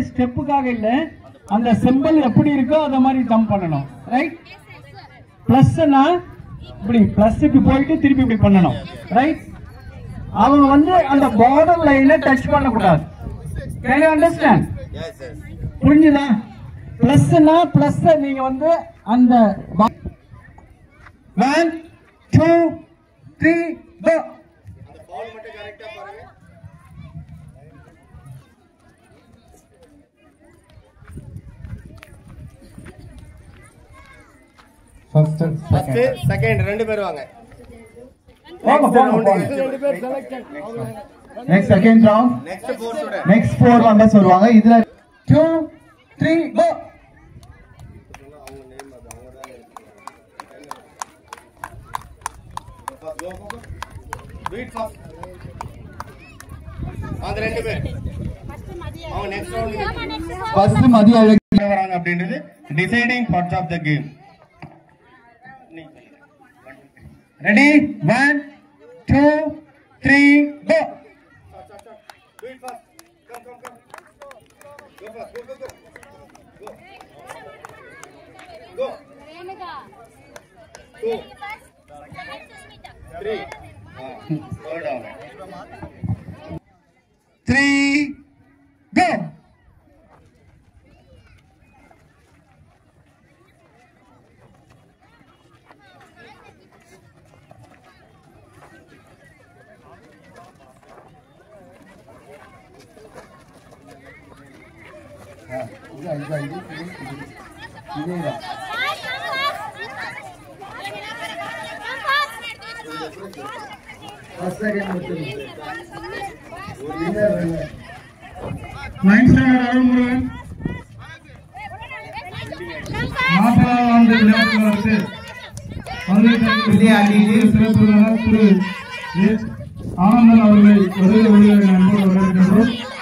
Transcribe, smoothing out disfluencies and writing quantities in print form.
ஸ்டெப்புக்காக இல்ல, அந்த சிம்பிள் எப்படி இருக்கோ அத மாதிரி ஜம்ப் பண்ணணும். ரைட்? பிளஸ்னா இப்படி பிளஸ் இப்படி போயிட்டு திருப்பி இப்படி பண்ணணும். ரைட்? அவங்க வந்து அந்த பார்டர் லைனை டச் பண்ண கூடாது. Can you understand? புரிஞ்சுதா? பிளஸ்னா பிளஸ் நீங்க வந்து அந்த 1 2 3 go. அந்த பவுல் மட்டும் கரெக்ட்டா பாருங்க. ஃபர்ஸ்ட் செகண்ட் ரெண்டு பேர் வாங்க. Next second round. Next 4 student. Next 4 members வருவாங்க. இதுல 2 3 go. அவங்க நேம் அது அவங்க தான் இருக்கு. Wait fast. அந்த ரெண்டு பேர் அவங்க நெக்ஸ்ட் ரவுண்ட் ஃபர்ஸ்ட் மதிய அழகு வராங்க அப்படின்றது deciding parts of the game. Ready 1 2 3 go. Wait fast. Come come come. Go fast. Go go go. Go. Renuka. 2 3 hold on 3 go. Anandan அவர்களை வருகை